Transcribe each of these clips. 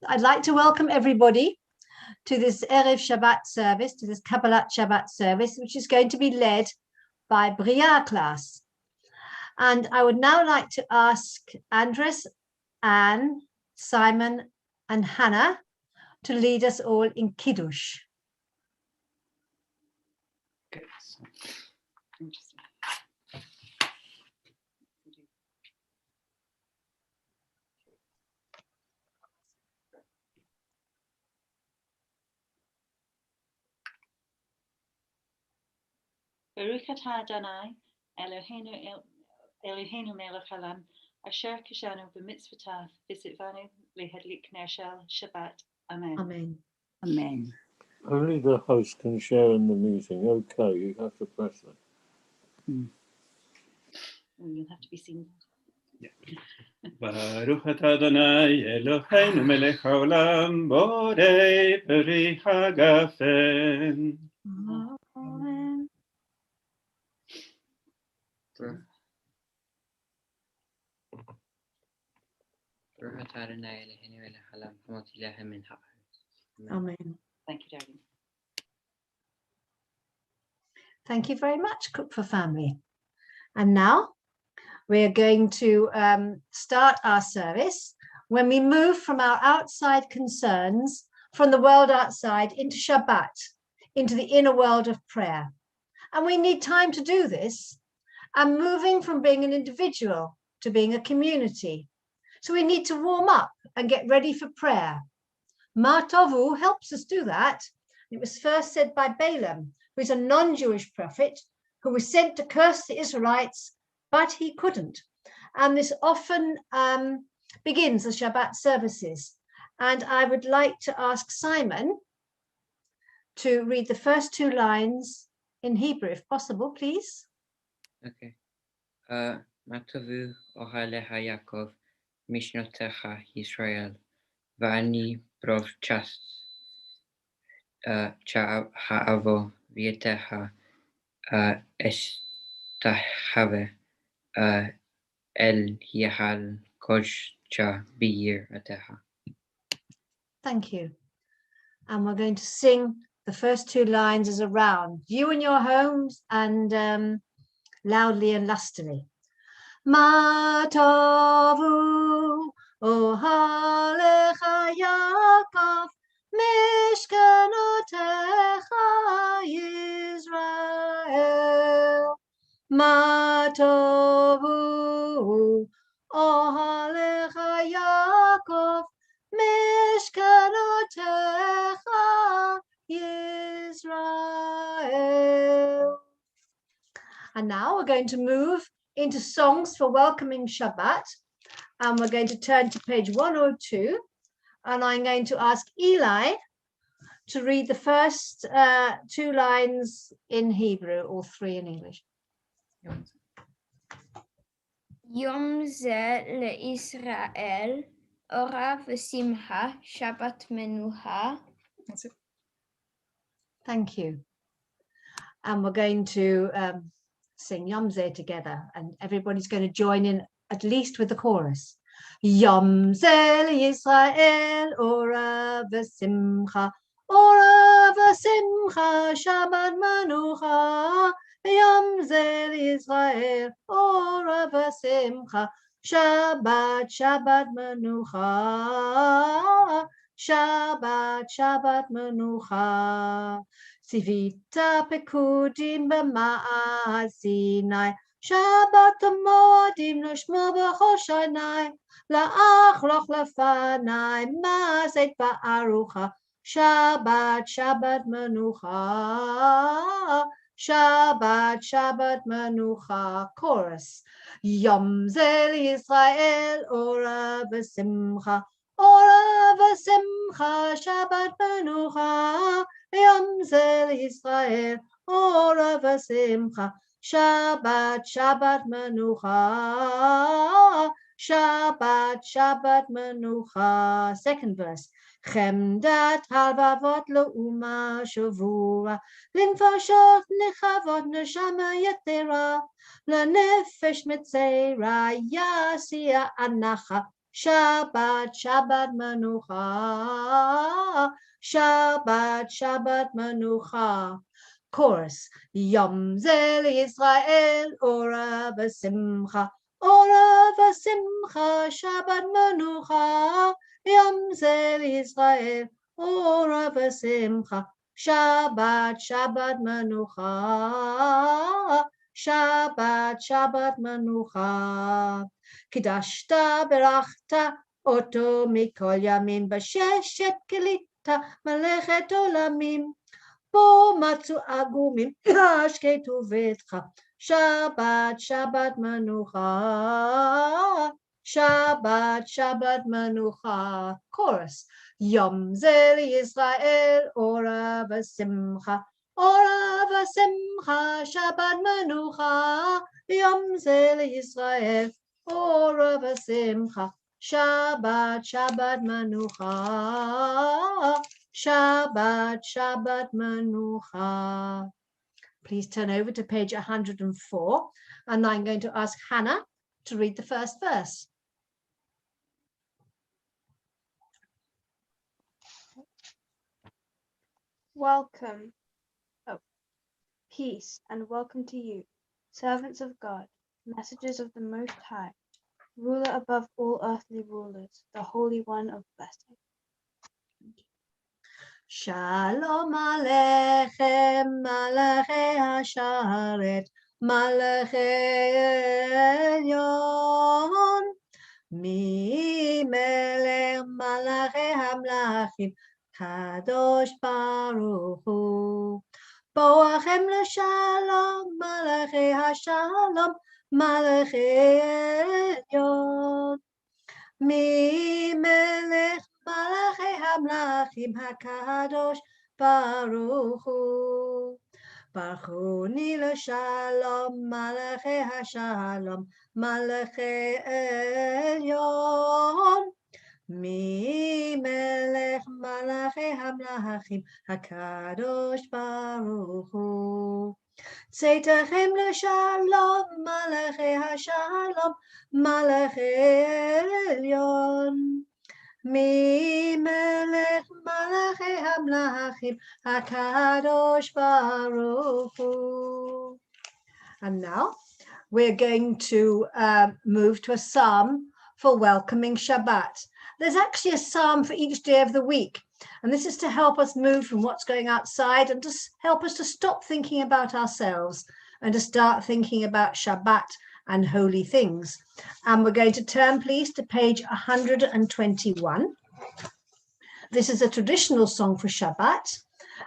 I'd like to welcome everybody to this Erev Shabbat service, to this Kabbalat Shabbat service, which is going to be led by Bria class. And I would now like to ask Andres, Anne, Simon, and Hannah to lead us all in Kiddush. Okay. Baruch atah Adonai, Eloheinu melech haolam, asher kishanu b'mitzvotav v'zitvanu lehadlik ner shel Shabbat. Amen. Amen. Amen. Only the host can share in the meeting. Okay, you have to press that. You'll have to be seen. Baruch atah Adonai Eloheinu melech haolam borei peri hagafen. Amen. Baruch atah Adonai Eloheinu melech haolam hamotzi lehem min ha'aretz. Amen. Thank you, darling. Thank you very much, Cook for Family. And now we're going to start our service when we move from our outside concerns, from the world outside into Shabbat, into the inner world of prayer. And we need time to do this. And moving from being an individual to being a community. So we need to warm up and get ready for prayer. Ma Tovu helps us do that. It was first said by Balaam, who is a non-Jewish prophet who was sent to curse the Israelites, but he couldn't. And this often begins the Shabbat services. And I would like to ask Simon to read the first two lines in Hebrew, if possible, please. Okay. Matavu ohaleha Yaakov, Mishnotecha Yisrael, Va'ani brov chas ha'avo v'yetecha estahave el yehal koshcha biyir ateha. Thank you. And we're going to sing the first two lines as a round. You in your homes and loudly and lustily. Ma tovu ohalecha Yaakov, mishkanotecha Yisrael. Ma tovu ohalecha Yaakov, mishkanotecha Yisrael. And now we're going to move into songs for welcoming Shabbat. And we're going to turn to page 102. And I'm going to ask Eli to read the first two lines in Hebrew, or three in English. Yom ze leIsrael, ora v'simcha, Shabbat menuha. Thank you. And we're going to sing Yom Zeh together, and everybody's going to join in at least with the chorus. Yom Zeh Yisrael, ora v'simcha, Shabbat menucha. Yom Zeh Yisrael, ora v'simcha, Shabbat menucha. Shabbat menucha. Sivita pekudim b'ma'at Sinai, Shabbat modim l'shmo b'chol shanai, la'achloch lefanai, ma'aseh ba'arucha, Shabbat menucha, Shabbat menucha. Chorus. Yom Zeh Yisrael, ora v'simcha, Shabbat menucha. Yom Zeh Yisrael, ora v'simcha, Shabbat menucha, Shabbat menucha. Second verse. Chemdat halvavot le'uma shavua, linfashot nechavot neshama yetera, lenefesh metzera yasia anacha, Shabbat, Shabbat Menucha. Shabbat, Shabbat Menucha. Chorus. Yom Ze Israel, Ora v'Simcha. Ora v'Simcha, Shabbat Menucha. Yom Ze Israel, Ora v'Simcha. Shabbat, Shabbat Menucha. Shabbat, Shabbat Menucha. Kidashta berachta oto mikol yamin b'sheshet kelita malechet olamim bo matzu agumim ashketu vetcha. Shabbat, Shabbat Menucha. Shabbat, Shabbat Menucha. Chorus. Yom Ze Yisrael, Ora v'Simcha. Ora v'Simcha, Shabbat Menucha. Yom Ze Yisrael, Ora v'Simcha. Shabbat, Shabbat Menucha. Shabbat, Shabbat Menucha. Please turn over to page 104, and I'm going to ask Hannah to read the first verse. Welcome, peace and welcome to you, servants of God, messengers of the Most High, ruler above all earthly rulers, the Holy One of blessing. Shalom Aleichem, Malachei Hasharet, Malachei Elyon, Mi Melech Malachei Hamlachim, Kadosh Baruch Hu. Boachem l'Shalom, Malachei Hashalom, Malachei Elyon, Mi Melech Malachei Hamlachim HaKadosh Baruch Hu. Baruchuni l'Shalom, Malachei Hashalom, Malachei Elyon. Mi Melech Malachei Hamlachim HaKadosh Baruch Hu. Tzeitichem l'Shalom, Malachei Hashalom, Malachei Elyon. Mi Melech Malachei Hamlachim HaKadosh Baruch Hu. And now we're going to move to a psalm for welcoming Shabbat. There's actually a psalm for each day of the week, and this is to help us move from what's going outside and just help us to stop thinking about ourselves and to start thinking about Shabbat and holy things. And we're going to turn, please, to page 121. This is a traditional song for Shabbat,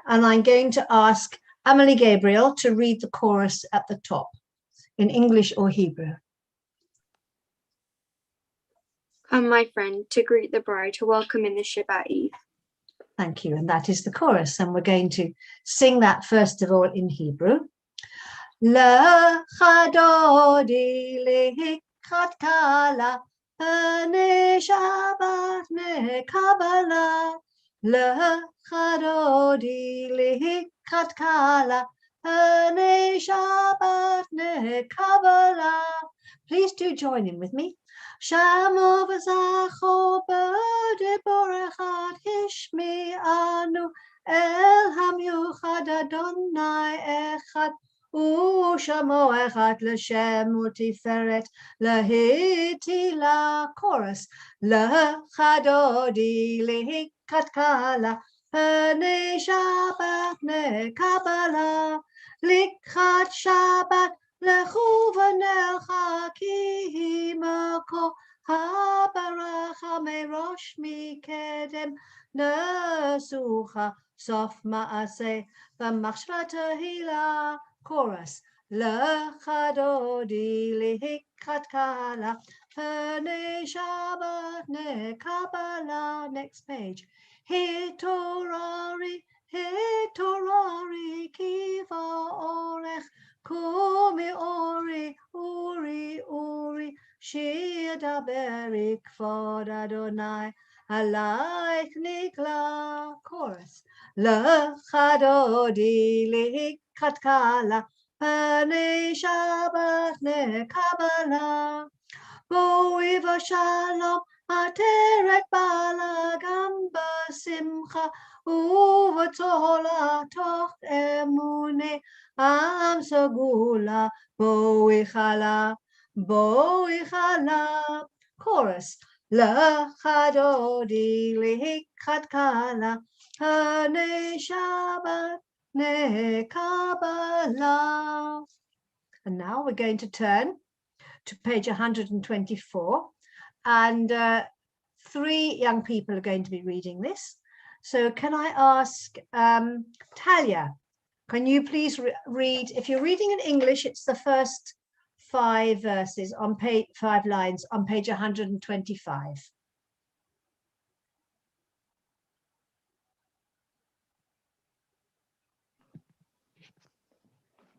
and I'm going to ask Amelie Gabriel to read the chorus at the top in English or Hebrew. Come, my friend, to greet the bride, to welcome in the Shabbat Eve. Thank you, and that is the chorus, and we're going to sing that first of all in Hebrew. Lecha dodi lehikat kala, pnei Shabbat nekabala. Lecha dodi lehikat kala, pnei Shabbat nekabala. Please do join in with me. Shamo v'zacho b'dibor echad hishmi'anu el hamyuchad Adonai echad u'shamo echad l'shem u'tiferet l'hitila. Chorus. L'chadodi l'hikat kala pnei Shabbat nekabala. L'ikhat Shabbat Lechu v'nelcha ki himako habaracha merosh mikedem nesucha sof ma'aseh v'machshva tehila. Chorus. Lecha dodi lehikat kala pnei Shabbat nekabala. Next page. Hitorari kiva orech Kumi ori, uri, shi'adaber ikvod Adonai, alaych nikla. Chorus. Lecha dodi lihikat kala, pnei Shabbat nekabala. Bo'u v'shalom, Ateret balagam b'simcha u'v'tola toch emune am sagula bo'ichala bo'ichala. Chorus. L'chadodi lichad kala hane Shabbat ne Kabbalah. And now we're going to turn to page 124, and 3 young people are going to be reading this. So can I ask Talia, can you please read, if you're reading in English, it's the first 5 verses on page 5 lines on page 125.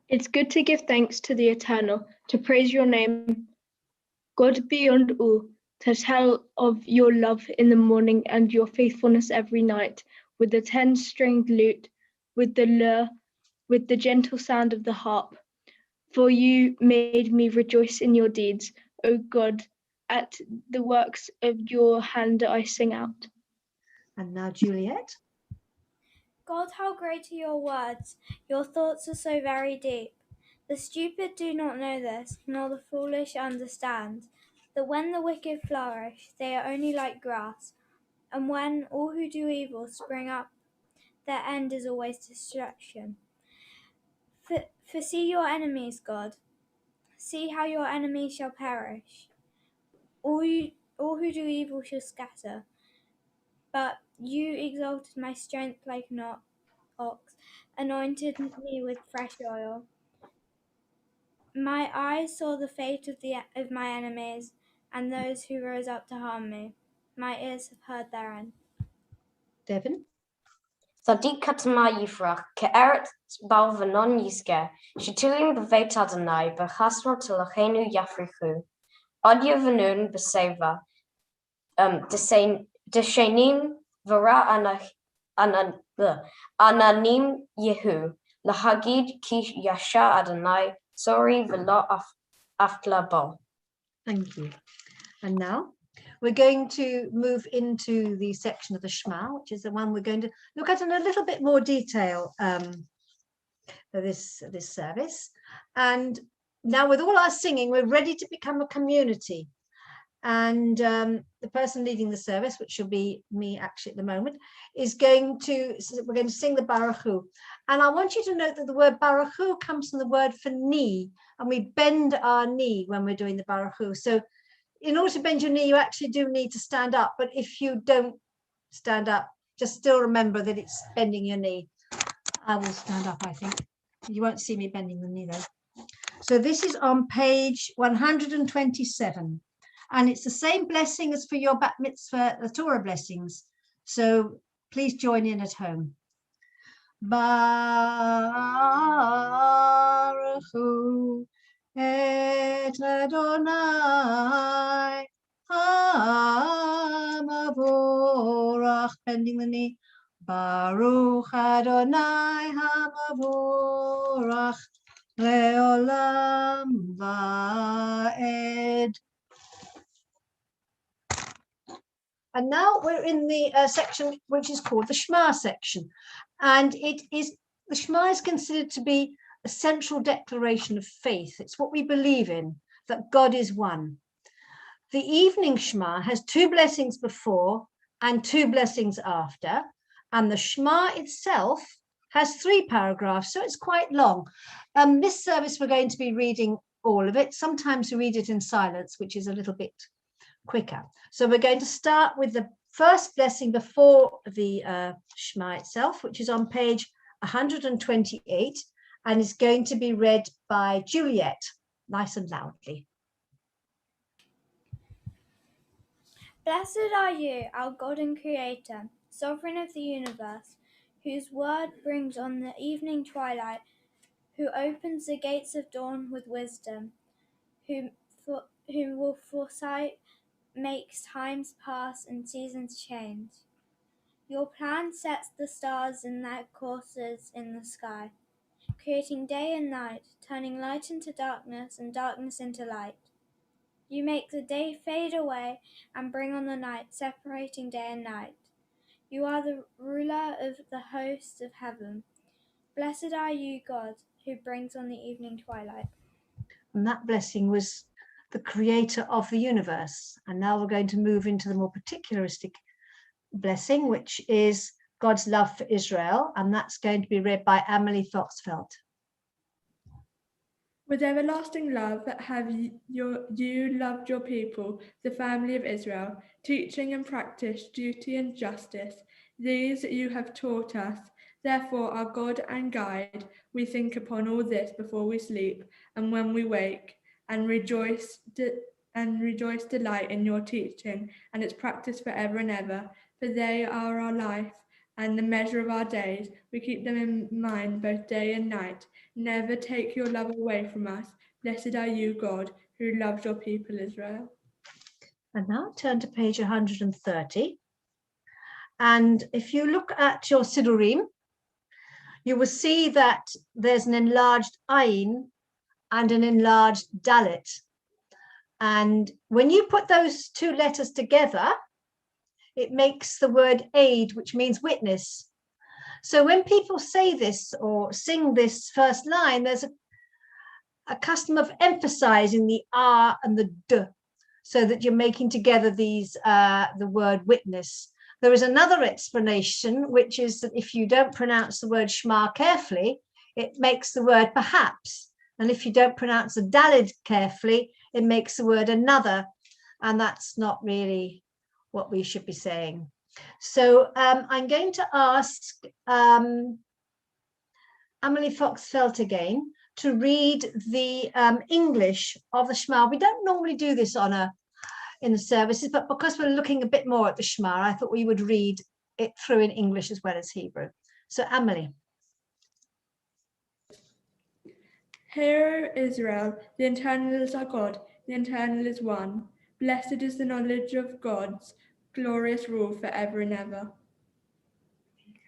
It's good to give thanks to the Eternal, to praise your name, God beyond all, to tell of your love in the morning and your faithfulness every night, with the 10-stringed lute, with the lyre, with the gentle sound of the harp. For you made me rejoice in your deeds, O God, at the works of your hand I sing out. And now Juliet. God, how great are your words! Your thoughts are so very deep. The stupid do not know this, nor the foolish understand, that when the wicked flourish, they are only like grass, and when all who do evil spring up, their end is always destruction. For see your enemies, God, see how your enemies shall perish. All who do evil shall scatter, but you exalted my strength like an ox, anointed me with fresh oil. My eyes saw the fate of my enemies, and those who rose up to harm me. My ears have heard their end. Devin. Sadiq katma yifrach, ke'eret bal v'non yiske, shetilim b'veit Adonai, b'chasro telachenu yafrichu, adya v'nun b'seva, deshenim v'ra ananim yehu, lahagid ki yasha Adonai, sorry v'lo afla bo. Thank you. And now we're going to move into the section of the Shema, which is the one we're going to look at in a little bit more detail for this service. And now with all our singing, we're ready to become a community. And the person leading the service, which will be me actually at the moment, we're going to sing the Baruch Hu. And I want you to note that the word Baruch Hu comes from the word for knee, and we bend our knee when we're doing the Baruch Hu. So in order to bend your knee, you actually do need to stand up. But if you don't stand up, just still remember that it's bending your knee. I will stand up, I think. You won't see me bending the knee though. So this is on page 127. And it's the same blessing as for your bat mitzvah, the Torah blessings. So please join in at home. Baruch Hu et Adonai hamavorach, bending the knee. Baruch Adonai hamavorach leolam va'ed. And now we're in the section which is called the Shema section. And the Shema is considered to be a central declaration of faith. It's what we believe in, that God is one. The evening Shema has 2 blessings before and 2 blessings after. And the Shema itself has 3 paragraphs, so it's quite long. This service, we're going to be reading all of it. Sometimes we read it in silence, which is a little bit quicker. So we're going to start with the first blessing before the Shema itself, which is on page 128, and is going to be read by Juliet, nice and loudly. Blessed are you, our God and Creator, Sovereign of the universe, whose word brings on the evening twilight, who opens the gates of dawn with wisdom, who will foresight makes times pass and seasons change. Your plan sets the stars in their courses in the sky, creating day and night, turning light into darkness and darkness into light. You make the day fade away and bring on the night, separating day and night. You are the ruler of the hosts of heaven. Blessed are you, God, who brings on the evening twilight. And that blessing was the creator of the universe. And now we're going to move into the more particularistic blessing, which is God's love for Israel. And that's going to be read by Amelie Foxfeld. With everlasting love have you loved your people, the family of Israel, teaching and practice duty and justice. These you have taught us. Therefore, our God and guide, we think upon all this before we sleep and when we wake, and rejoice delight in your teaching and its practice forever and ever. For they are our life and the measure of our days. We keep them in mind both day and night. Never take your love away from us. Blessed are you, God, who loves your people Israel. And now turn to page 130. And if you look at your Siddurim, you will see that there's an enlarged Ayin and an enlarged Dalet. And when you put those two letters together, it makes the word aid, which means witness. So when people say this or sing this first line, there's a custom of emphasizing the R and the D, so that you're making together these the word witness. There is another explanation, which is that if you don't pronounce the word Shema carefully, it makes the word perhaps. And if you don't pronounce the Daled carefully, it makes the word another. And that's not really what we should be saying. So I'm going to ask Amelie Foxfeld again to read the English of the Shema. We don't normally do this in the services, but because we're looking a bit more at the Shema, I thought we would read it through in English as well as Hebrew. So Amelie. Hear, O Israel, the Eternal is our God, the Eternal is one. Blessed is the knowledge of God's glorious rule forever and ever.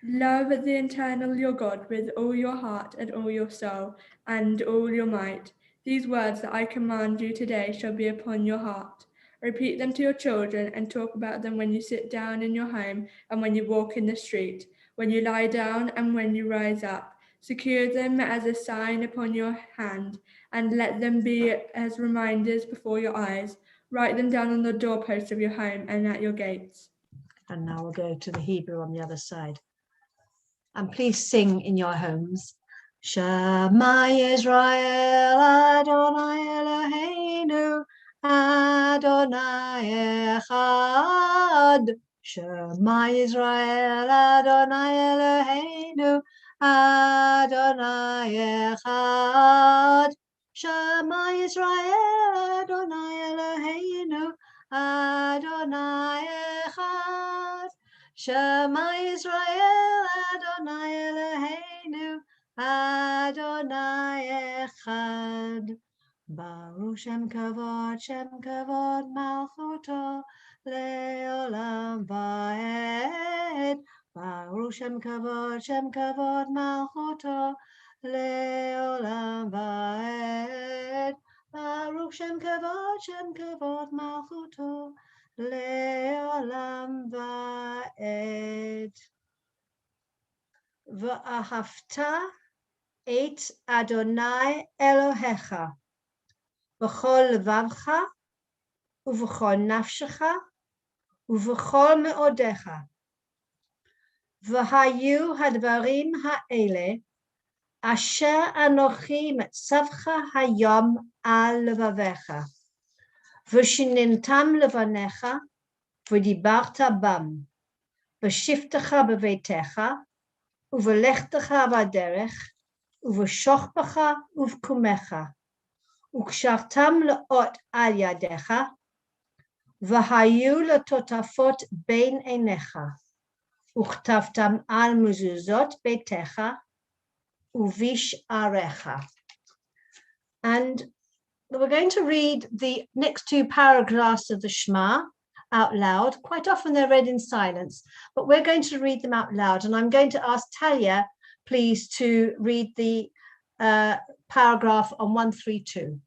Love the Eternal your God with all your heart and all your soul and all your might. These words that I command you today shall be upon your heart. Repeat them to your children and talk about them when you sit down in your home and when you walk in the street, when you lie down and when you rise up. Secure them as a sign upon your hand and let them be as reminders before your eyes. Write them down on the doorposts of your home and at your gates. And now we'll go to the Hebrew on the other side. And please sing in your homes. Shema Yisrael Adonai Eloheinu Adonai Echad. Shema Yisrael Adonai Eloheinu Adonai Echad. Shema Yisrael Adonai Eloheinu Adonai Echad. Shema Yisrael Adonai Eloheinu Adonai Echad. Baruch Shem Kavod Malchuto Leolam Vaed. Baruch Shem Kavod Malchuto Leolam Vaed. Baruch Shem Kavod Malchuto Leolam Vaed. V'ahavta et Adonai Elohecha v'chol levavcha uv'chol nafshecha uv'chol me'odecha. V'hayu hadvarim ha'ele asher anochi metzavcha hayom al levavecha v'shinintam levanecha v'dibarta bam v'shiftecha beveitecha uv'lechtecha b'derech uv'shochbecha uv'kumecha וקשרתם לאות על ידיך, והיו לטוטפות בין עיניך, וכתבתם על מזוזות ביתך ובשעריך. And we're going to read the next two paragraphs of the Shema out loud. Quite often they're read in silence, but we're going to read them out loud. And I'm going to ask Talia, please, to read the paragraph on 132.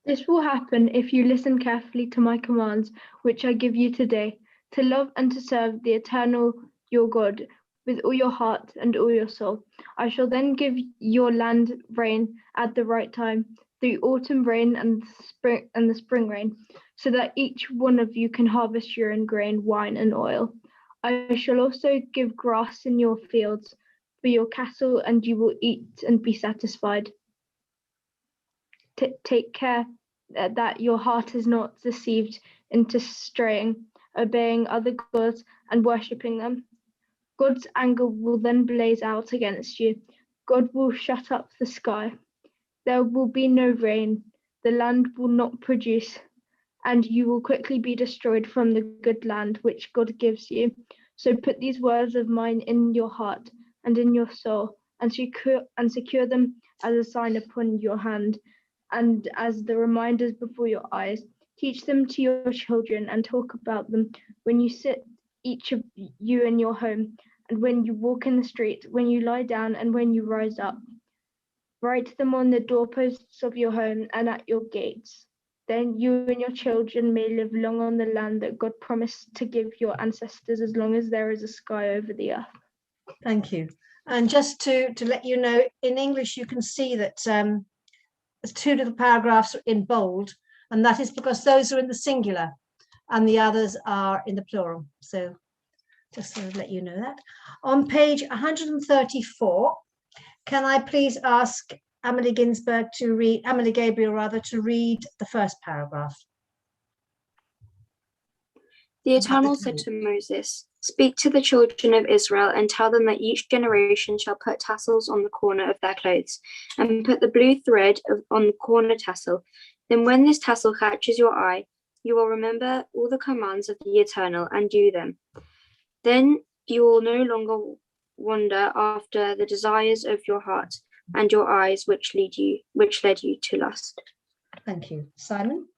This will happen if you listen carefully to my commands, which I give you today, to love and to serve the Eternal your God with all your heart and all your soul. I shall then give your land rain at the right time, the autumn rain and the spring rain, so that each one of you can harvest your own grain, wine, and oil. I shall also give grass in your fields for your cattle, and you will eat and be satisfied. Take care that your heart is not deceived into straying, obeying other gods and worshipping them. God's anger will then blaze out against you. God will shut up the sky. There will be no rain. The land will not produce, and you will quickly be destroyed from the good land which God gives you. So put these words of mine in your heart and in your soul, and secure them as a sign upon your hand and as the reminders before your eyes. Teach them to your children and talk about them when you sit, each of you in your home, and when you walk in the street, when you lie down, and when you rise up. Write them on the doorposts of your home and at your gates. Then you and your children may live long on the land that God promised to give your ancestors as long as there is a sky over the earth. Thank you. And just to let you know, in English, you can see that there's two little paragraphs in bold, and that is because those are in the singular and the others are in the plural. So just to let you know that. On page 134, can I please ask Amelie Gabriel to read the first paragraph? The Eternal said to Moses, "Speak to the children of Israel and tell them that each generation shall put tassels on the corner of their clothes and put the blue thread on the corner tassel. Then when this tassel catches your eye, you will remember all the commands of the Eternal and do them. Then you will no longer wander after the desires of your heart and your eyes which led you to lust." Thank you. Simon?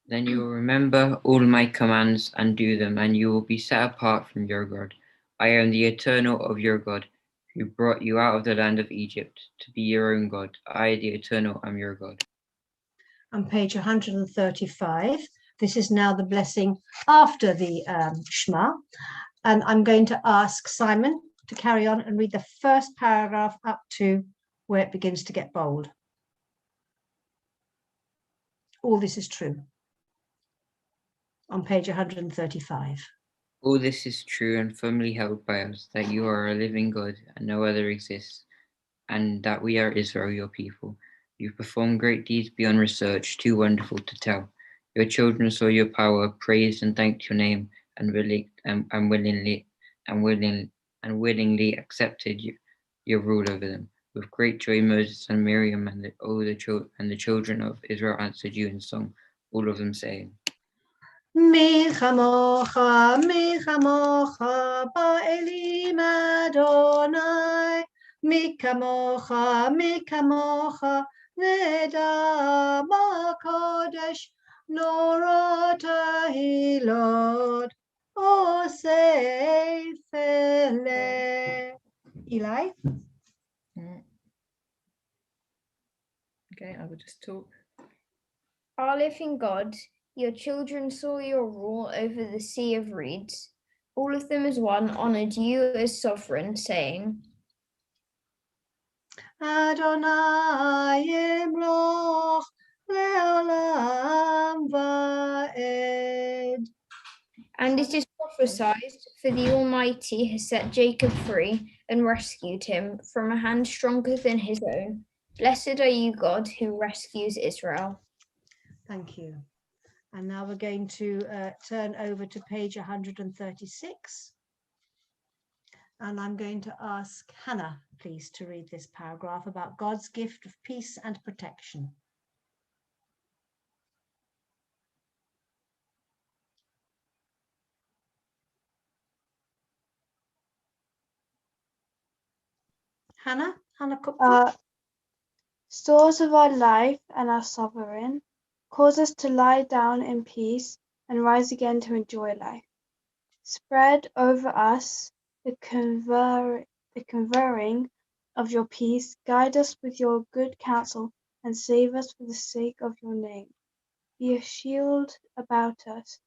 Then you will remember all my commands and do them, and you will be set apart from your God. I am the Eternal of your God, who brought you out of the land of Egypt to be your own God. I, the Eternal, am your God. On page 135, this is now the blessing after the Shema. And I'm going to ask Simon to carry on and read the first paragraph up to where it begins to get bold. All this is true. On page 135. All this is true and firmly held by us, that you are a living God and no other exists, and that we are Israel, your people. You've performed great deeds beyond research, too wonderful to tell. Your children saw your power, praised and thanked your name, and willingly accepted your rule over them. With great joy, Moses and Miriam and the children of Israel answered you in song, all of them saying, Mi chamocha ba'elim Adonai, mi kamocha nedam HaKodesh, Norot Hilod, Osei Fele. Eli? Okay, I will just talk. Our living God, your children saw your rule over the sea of reeds. All of them as one honored you as sovereign, saying, Adonai Yimloch Le'olam Va'ed. And it is prophesied, for the Almighty has set Jacob free and rescued him from a hand stronger than his own. Blessed are you, God, who rescues Israel. Thank you. And now we're going to turn over to page 136. And I'm going to ask Hannah, please, to read this paragraph about God's gift of peace and protection. Hannah Kupfer. Source of our life and our sovereign, cause us to lie down in peace and rise again to enjoy life. Spread over us the conferring of your peace. Guide us with your good counsel and save us for the sake of your name. Be a shield about us,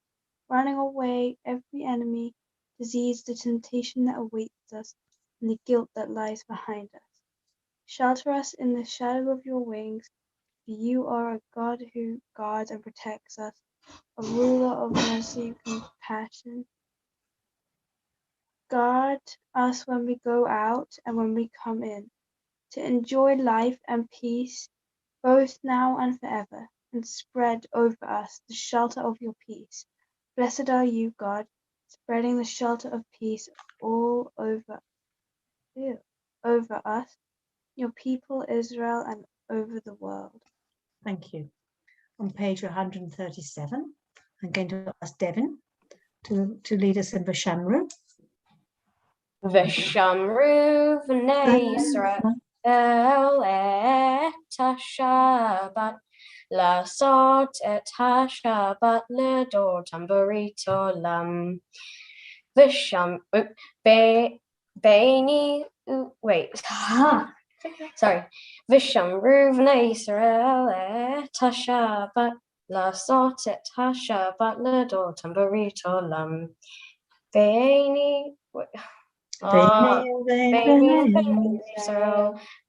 running away every enemy, disease, the temptation that awaits us, and the guilt that lies behind us. Shelter us in the shadow of your wings, for you are a God who guards and protects us, a ruler of mercy and compassion. Guard us when we go out and when we come in, to enjoy life and peace, both now and forever, and spread over us the shelter of your peace. Blessed are you, God, spreading the shelter of peace all over us, your people Israel, and over the world. Thank you. On page 137, I'm going to ask Devin to lead us in Vishamru. Vishamru v'nei Yisrael et ha-Shabbat לעשות את השבת לדור תמברית עולם. ושמרו בני ישראל את השבת לעשות את השבת לדור תמברית עולם.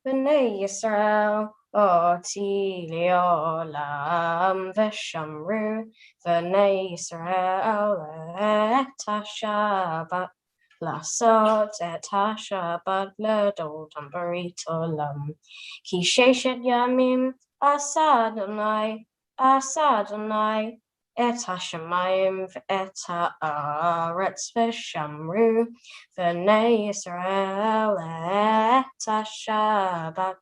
בני ישראל אותי לעולם ושמרו בני ישראל את השבת לעשות את השבת לדור תמברית עולם. כי ששת ימים עשה אדוני את השמיים ואת הארץ ושמרו בני ישראל את השבת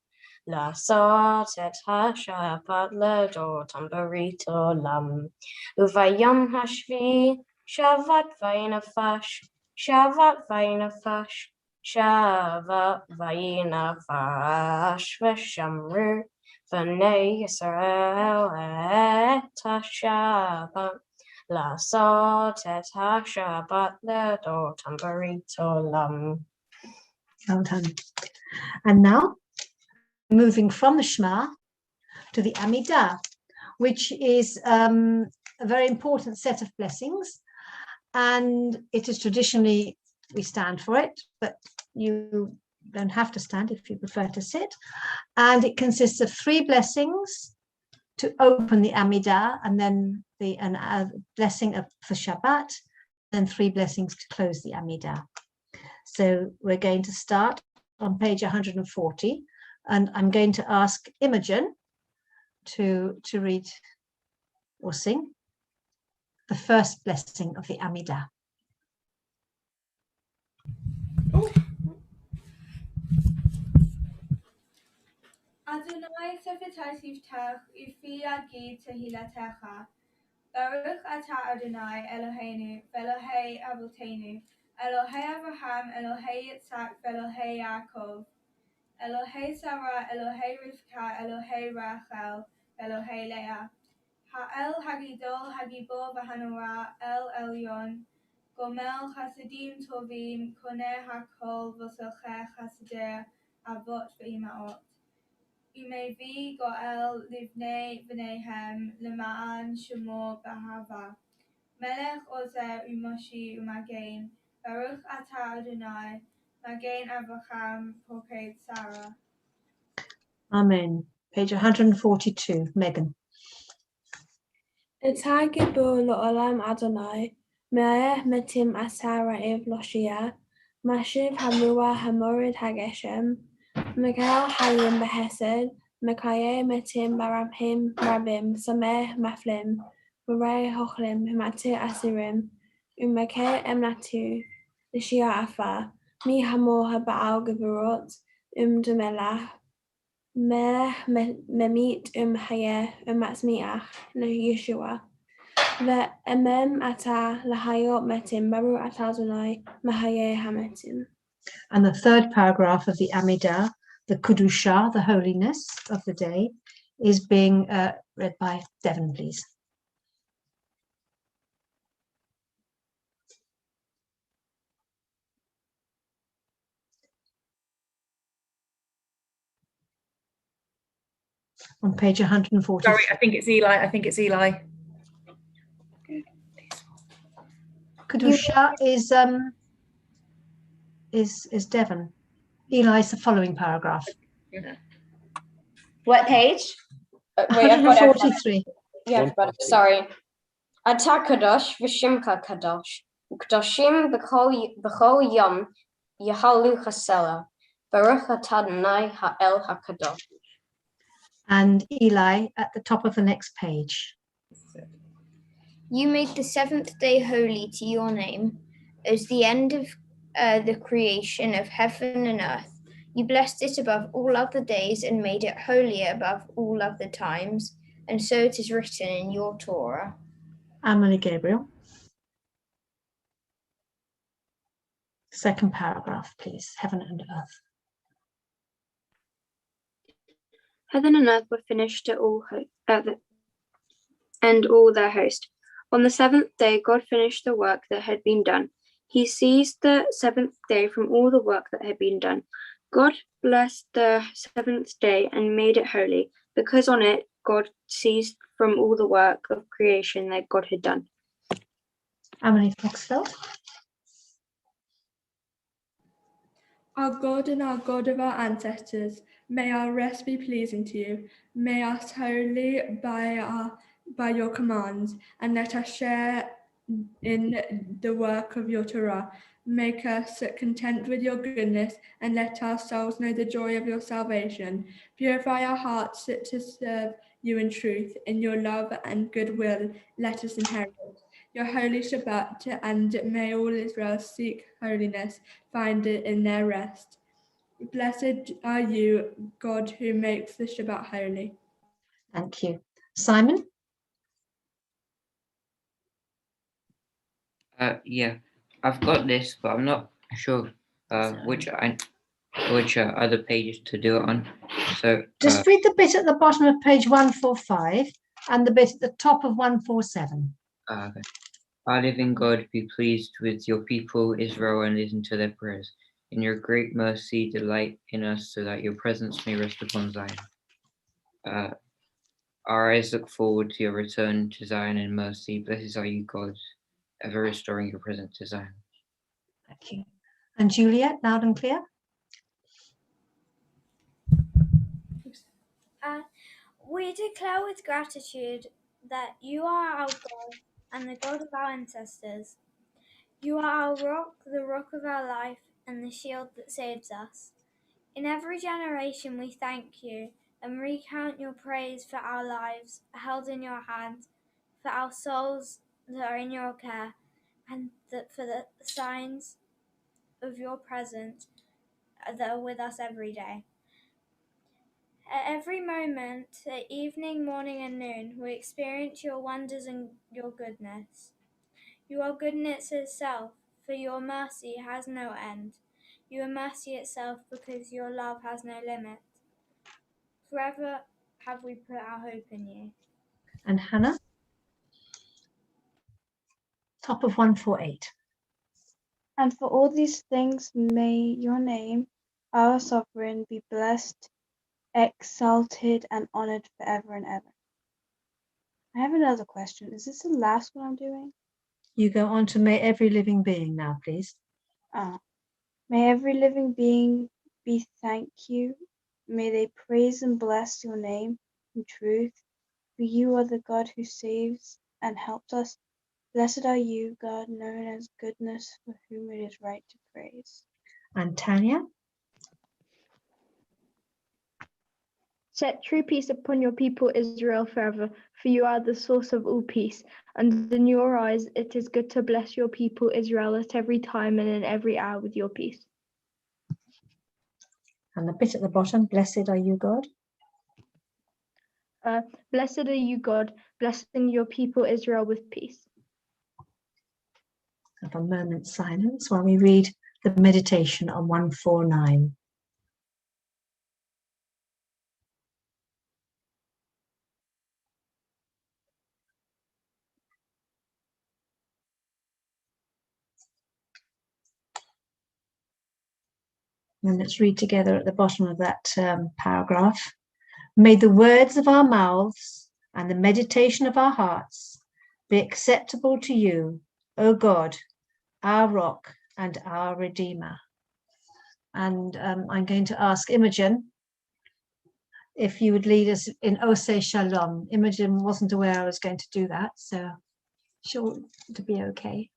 לעשות את השבת לדור תמברית עולם. וביום השביעי שבת וינפש ושמרו בני ישראל את השבת לעשות את השבת לדור תמברית עולם. Well done. And now, moving from the Shema to the Amidah, which is a very important set of blessings. And it is traditionally, we stand for it, but you don't have to stand if you prefer to sit. And it consists of 3 blessings to open the Amidah, and then the blessing for Shabbat, and 3 blessings to close the Amidah. So we're going to start on page 140, and I'm going to ask Imogen to read or sing the first blessing of the Amidah. Adonai Sefetai Siftach Ufi Agi Tehilatecha Baruch Atah Adonai Eloheinu Velohei Avotenu Elohei Abraham Elohei Yitzhak Velohei Yaakov Elohei Sarah Elohei Rivka Elohei Rachel Elohei Leah Ha'el Hagidol Hagibor V'Hanora El Elyon Gomel Chassidim Tovim Koneh HaKol V'Socheh Chassidei Avot V'imaot Umevi Goel Livnei V'neihem Lema'an Shemo B'Ahava Melech Ozer Umoshi Umagain Baruch Atah Adonai Magain Avraham Poked Sarah. Amen. Page 142, Megan. Eta gibur la'olam Adonai, me'eh metim asara ev loshia, mashiv hamua hamorid hageshem, Mekal hayim behesed, Mekaye metim barabhim rabim, Sameh maflim, B'rei hochlim, Himati asirim, Umeke emnatu, Lishia afa, Mi hamor haba'al gevurot, Dumelah, Melech memit hayeh matzmiach Yeshua. Ve'emem ata lahayot metim baru atah Adonai mahayeh hametim. And the third paragraph of the Amidah, the Kedusha, the holiness of the day, is being read by Devon, please. on page 140. Sorry, I think it's Eli. Kedusha is Devon. Eli is the following paragraph. What page? Wait, I've got it. 143. Yeah, I've got it. Sorry. Ata kadosh v'shimka kadosh. Kadoshim b'chol yom yahalu chasela. Baruch atah Adonai ha'el hakadosh. And Eli at the top of the next page. You made the seventh day holy to your name, as the end of the creation of heaven and earth. You blessed it above all other days and made it holier above all other times, and so it is written in your Torah. Emily Gabriel. Second paragraph, please. Heaven and earth. Heaven and earth were finished and all their host. On the seventh day, God finished the work that had been done. He seized the seventh day from all the work that had been done. God blessed the seventh day and made it holy, because on it God ceased from all the work of creation that God had done. Emily Foxfeld. Our God and our God of our ancestors, may our rest be pleasing to you. May us holy by your commands, and let us share in the work of your Torah. Make us content with your goodness, and let our souls know the joy of your salvation. Purify our hearts to serve you in truth. In your love and goodwill, let us inherit your holy Shabbat, and may all Israel seek holiness, find it in their rest. Blessed are you, God, who makes the Shabbat holy. Thank you. Simon? Yeah, I've got this, but I'm not sure which other pages to do it on. So just read the bit at the bottom of page 145 and the bit at the top of 147. Okay. Our living God, be pleased with your people Israel and listen to their prayers. In your great mercy, delight in us so that your presence may rest upon Zion. Our eyes look forward to your return to Zion in mercy. Blessed are you, God, ever restoring your presence to Zion. Thank you. And Juliet, loud and clear. We declare with gratitude that you are our God and the God of our ancestors. You are our rock, the rock of our life, and the shield that saves us. In every generation we thank you and recount your praise for our lives held in your hand, for our souls that are in your care, and for the signs of your presence that are with us every day. At every moment, at evening, morning, and noon, we experience your wonders and your goodness. You are goodness itself, for your mercy has no end. You are mercy itself, because your love has no limit. Forever have we put our hope in you. And Hannah? Top of 148. And for all these things may your name, our sovereign, be blessed, exalted, and honored forever and ever. I have another question. Is this the last one I'm doing? You go on to may every living being now, please. May every living being be thank you. May they praise and bless your name in truth. For you are the God who saves and helps us. Blessed are you, God, known as goodness, for whom it is right to praise. And Tanya? Set true peace upon your people Israel forever, for you are the source of all peace. And in your eyes it is good to bless your people Israel at every time and in every hour with your peace. And the bit at the bottom, blessed are you, God. Blessed are you, God, blessing your people Israel with peace. Have a moment's silence while we read the meditation on 149. And let's read together at the bottom of that paragraph. May the words of our mouths and the meditation of our hearts be acceptable to you, O God, our rock and our Redeemer. And I'm going to ask Imogen if you would lead us in Oseh Shalom. Imogen wasn't aware I was going to do that, so sure to be okay.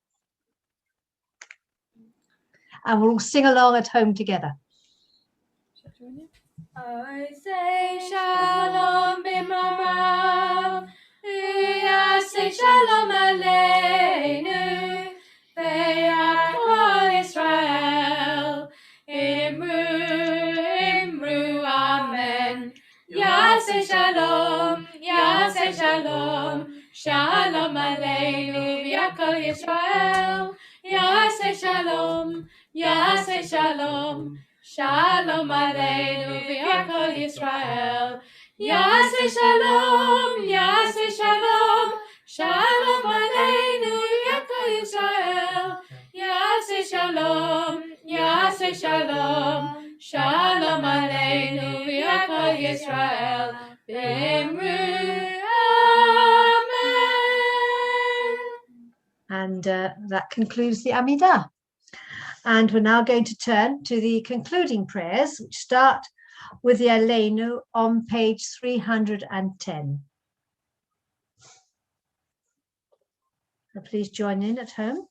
And we'll all sing along at home together. Oseh Shalom b'marav, Yaseh Shalom aleinu, ve'yat kol Yisrael, Imru, Amen. Yaseh Shalom, Shalom aleinu, ve'yat kol Yisrael, Yaseh Shalom, Shalom aleinu v'yat kol Yisrael. Yaseh Shalom, Shalom aleinu v'yat kol Yisrael. Yaseh Shalom, Shalom aleinu v'yat kol Yisrael. V'imru Amen. And that concludes the Amidah. And we're now going to turn to the concluding prayers, which start with the Aleinu on page 310. So please join in at home.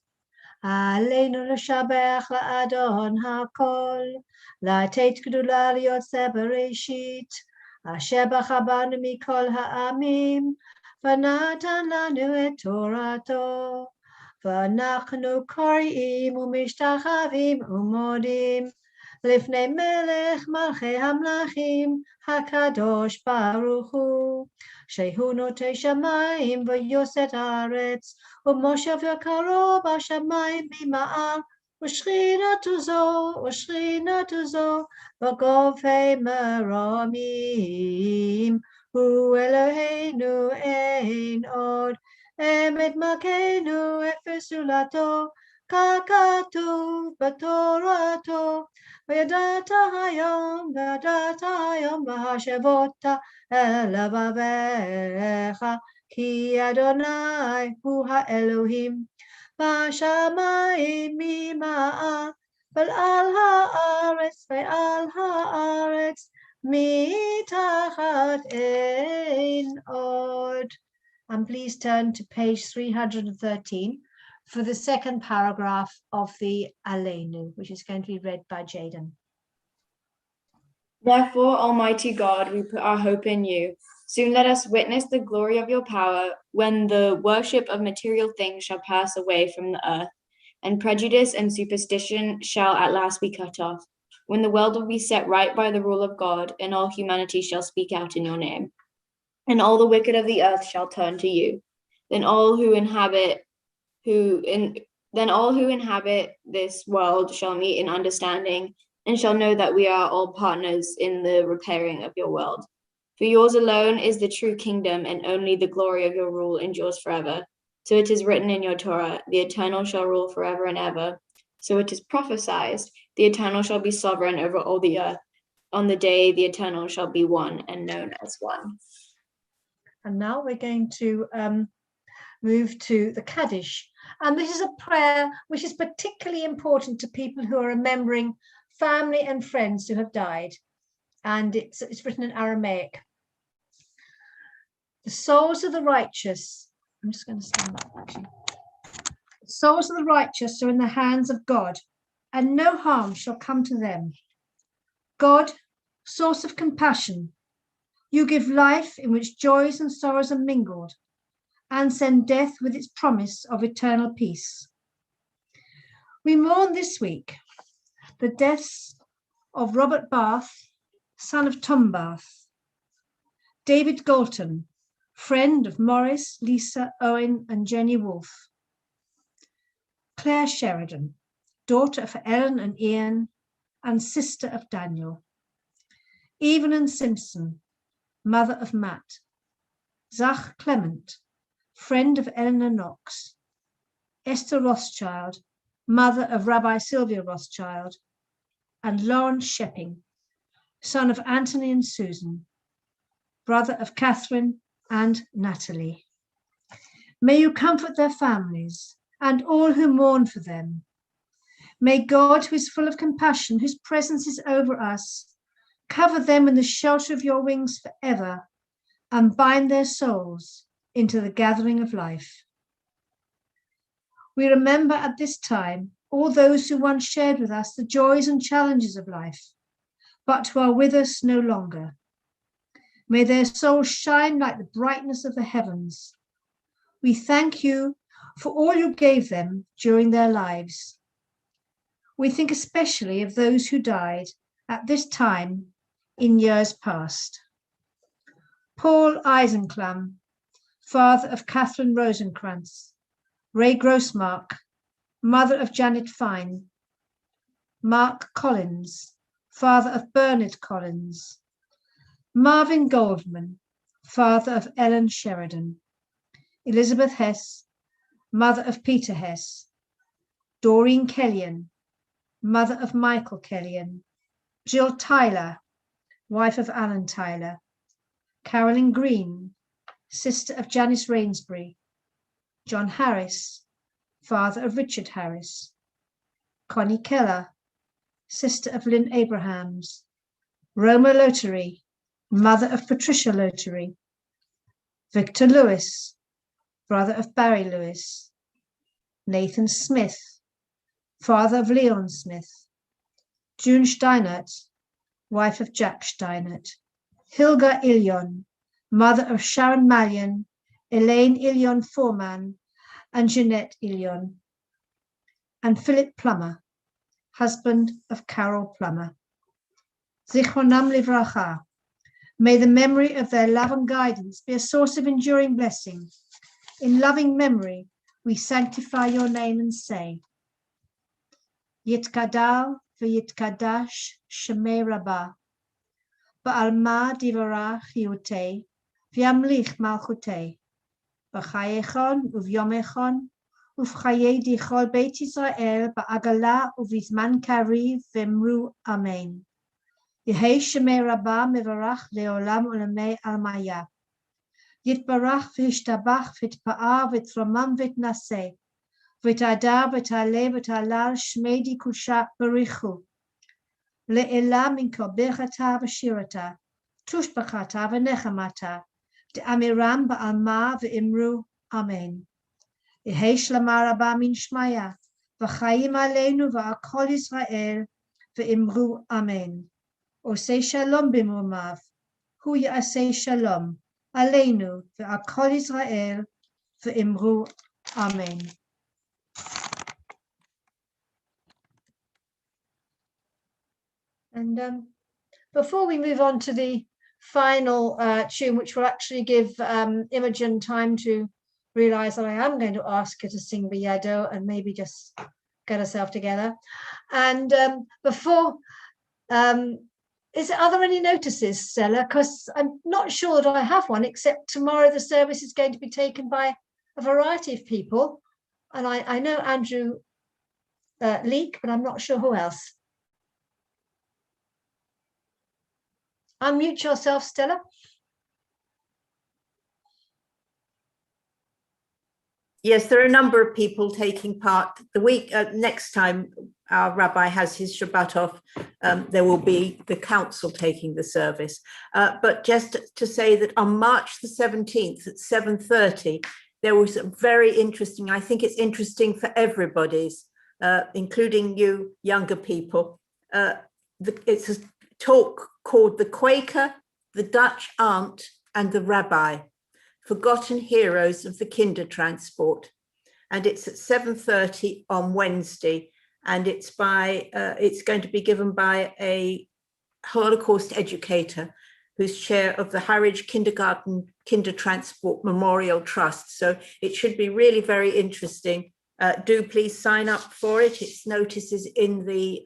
Aleinu l'shabech la'adon ha'kol, la'tet gdula liyotzeh bereshit, asher b'chabanu mikol ha'amim, v'natan lanu et torato. ואנחנו קוראים ומשתחווים ומודים לפני מלך מלכי המלכים הקדוש ברוך הוא, שהוא נוטה שמיים ויוסד הארץ, ומושב יקרו בשמיים ממעל, ושכינתו זו בגובה מרומים. הוא אלוהינו אין עוד, אמת מלכנו אפס זולתו, ככתוב בתורתו. וידעת היום והשבות אל לבביך, כי אדוני הוא האלוהים בשמיים ממעל, ועל הארץ מתחת אין עוד. And please turn to page 313 for the second paragraph of the Aleinu, which is going to be read by Jaden. Therefore, Almighty God, we put our hope in you. Soon let us witness the glory of your power, when the worship of material things shall pass away from the earth, and prejudice and superstition shall at last be cut off, when the world will be set right by the rule of God, and all humanity shall speak out in your name. And all the wicked of the earth shall turn to you. Then all who inhabit this world shall meet in understanding, and shall know that we are all partners in the repairing of your world. For yours alone is the true kingdom, and only the glory of your rule endures forever. So it is written in your Torah, the Eternal shall rule forever and ever. So it is prophesied, the Eternal shall be sovereign over all the earth. On the day the Eternal shall be one and known as one. And now we're going to move to the Kaddish. And this is a prayer which is particularly important to people who are remembering family and friends who have died. And it's written in Aramaic. The souls of the righteous, I'm just going to stand up actually. The souls of the righteous are in the hands of God, and no harm shall come to them. God, source of compassion, you give life in which joys and sorrows are mingled, and send death with its promise of eternal peace. We mourn this week the deaths of Robert Bath, son of Tom Bath, David Galton, friend of Morris, Lisa, Owen, and Jenny Wolfe, Claire Sheridan, daughter of Ellen and Ian, and sister of Daniel, Evelyn Simpson, mother of Matt, Zach Clement, friend of Eleanor Knox, Esther Rothschild, mother of Rabbi Sylvia Rothschild, and Lawrence Shepping, son of Anthony and Susan, brother of Catherine and Natalie. May you comfort their families and all who mourn for them. May God, who is full of compassion, whose presence is over us, cover them in the shelter of your wings forever and bind their souls into the gathering of life. We remember at this time all those who once shared with us the joys and challenges of life, but who are with us no longer. May their souls shine like the brightness of the heavens. We thank you for all you gave them during their lives. We think especially of those who died at this time in years past. Paul Eisenklam, father of Catherine Rosenkrantz, Ray Grossmark, mother of Janet Fine, Mark Collins, father of Bernard Collins, Marvin Goldman, father of Ellen Sheridan, Elizabeth Hess, mother of Peter Hess, Doreen Kellyan, mother of Michael Kellyan, Jill Tyler, wife of Alan Tyler, Carolyn Green, sister of Janice Rainsbury, John Harris, father of Richard Harris, Connie Keller, sister of Lynn Abrahams, Roma Lotary, mother of Patricia Lotary, Victor Lewis, brother of Barry Lewis, Nathan Smith, father of Leon Smith, June Steinert, wife of Jack Steinert, Hilga Ilion, mother of Sharon Mallion, Elaine Ilion Foreman, and Jeanette Ilion, and Philip Plummer, husband of Carol Plummer. Zichronam livracha. May the memory of their love and guidance be a source of enduring blessing. In loving memory, we sanctify your name and say, Yitkadal v'yitkadash shemei Rabbah, ba'alma divarach yutei, v'yamlich malchutei, b'chayechon uvyomechon, uv'chayei dichol Beit Yisrael ba'agala uv'izman kariv v'emru amen. Yehei shemei Rabbah mevarach leolam ulamei almaya. Yitbarach v'hishtabach v'tpa'ar v'tromam v'tnaseh. V'tadar v'taleh v'talal shmei dikusha barichu. Le'ela min koberata v'shirata. Tushbachata v'nechamata. De'amiram ba'alma v'imru amen. Yehei shlama rabba min shmaya. V'chayim aleinu v'akol Yisrael v'imru amen. Osei shalom b'mumav. Hu ya'asei shalom. Aleinu ve'akol Yisrael ve'imru amen. And before we move on to the final tune, which will actually give Imogen time to realize that I am going to ask her to sing B'Yado and maybe just get herself together. And before, are there any notices, Stella? Because I'm not sure that I have one, except tomorrow the service is going to be taken by a variety of people. And I know Andrew Leek, but I'm not sure who else. Unmute yourself, Stella. Yes, there are a number of people taking part. The week next time our rabbi has his Shabbat off, there will be the council taking the service. But just to say that on March the 17th at 7:30, there was a very interesting, I think it's interesting for everybody's, including you younger people. It's a talk called The Quaker, the Dutch Aunt and the Rabbi, Forgotten Heroes of the Kindertransport. And it's at 7:30 on Wednesday. And it's going to be given by a Holocaust educator who's chair of the Harwich Kindergarten Kindertransport Memorial Trust. So it should be really very interesting. Do please sign up for it. Its notice is in the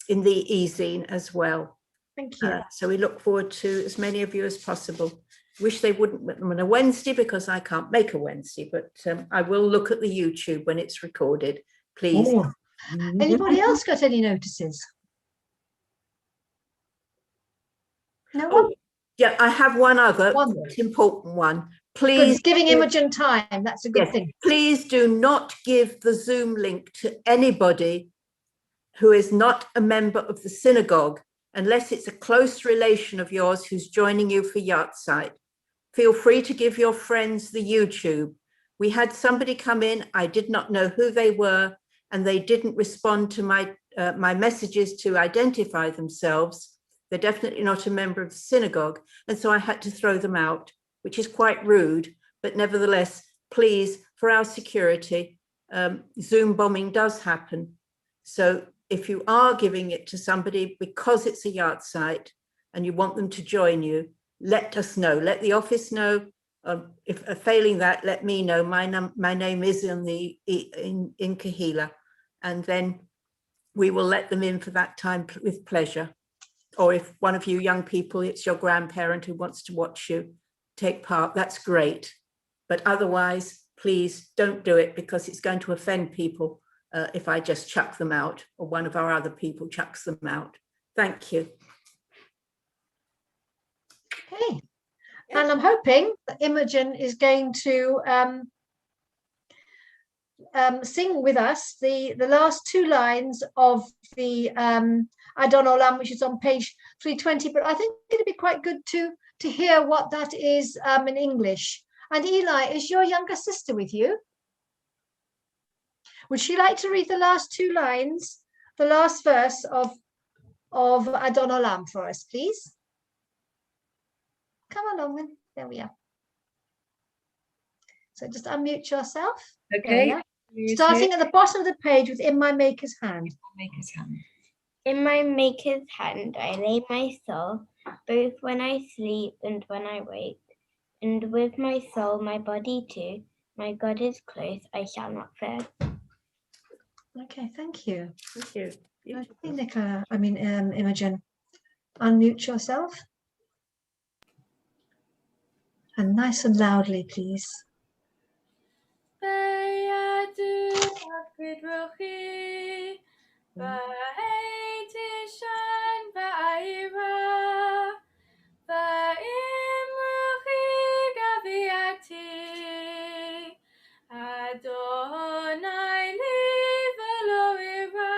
e-zine as well. Thank you. So we look forward to as many of you as possible. Wish they wouldn't put them on a Wednesday because I can't make a Wednesday, but I will look at the YouTube when it's recorded, please. Oh. Anybody else got any notices? No one? Yeah, I have one other One more. important one. Good, Please, it's giving Imogen time. That's a good yes, thing. please do not give the Zoom link to anybody who is not a member of the synagogue, unless it's a close relation of yours who's joining you for Yahrzeit. Feel free to give your friends the YouTube. We had somebody come in, I did not know who they were, and they didn't respond to my messages to identify themselves. They're definitely not a member of the synagogue. And so I had to throw them out, which is quite rude, but nevertheless, please, for our security, Zoom bombing does happen. So if you are giving it to somebody because it's a Yahrzeit and you want them to join you, let us know, let the office know. If failing that, let me know. My name is in Kahila, and then we will let them in for that time with pleasure. Or if one of you young people, it's your grandparent who wants to watch you take part, that's great. But otherwise, please don't do it, because it's going to offend people if I just chuck them out, or one of our other people chucks them out. Thank you. Okay. And I'm hoping that Imogen is going to sing with us the last two lines of the Adon Olam, which is on page 320. But I think it'd be quite good to hear what that is in English. And Eli, is your younger sister with you? Would she like to read the last two lines, the last verse of Adon Olam for us, please? Come along then. There we are. So just unmute yourself. Okay. Starting at the bottom of the page with "In my Maker's hand." Maker's hand. In my Maker's hand I lay my soul, both when I sleep and when I wake. And with my soul, my body too, my God is close, I shall not fear. Okay, thank you. Thank you. Okay, Nicola, Imogen, unmute yourself. And nice and loudly, please. Adonai li velo ira,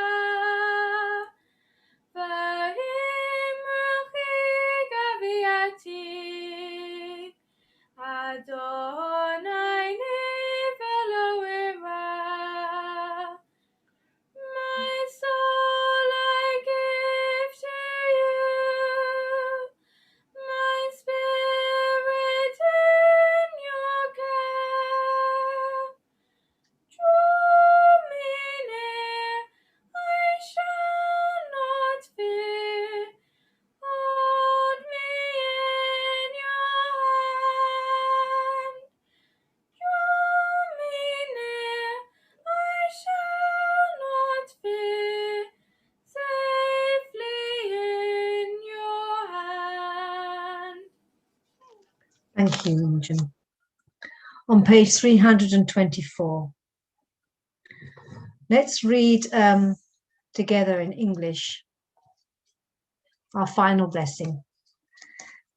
va'im ruchi gaviati. Adonai li velo ira. My soul I give to you, my spirit in your care. Draw me near, I shall not fear. Hold me in your hand. Draw me near, I shall not fear. Safely in your hand. Thank you, Imogen. On page 324. Let's read together in English our final blessing.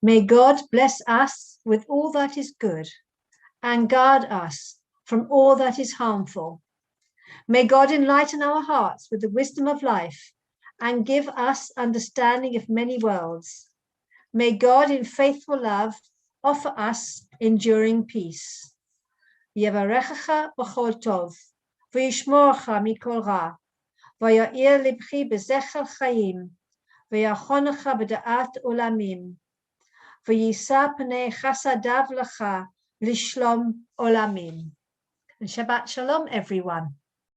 May God bless us with all that is good and guard us from all that is harmful. May God enlighten our hearts with the wisdom of life and give us understanding of many worlds. May God in faithful love offer us enduring peace. Yevarechecha b'chol tov, v'yishmorecha mikol ra, v'ya'ir libchi b'zechel chayim, v'yachonecha b'da'at olamim, v'yisa p'nei chasadav lecha l'shlom olamim. And Shabbat Shalom, everyone.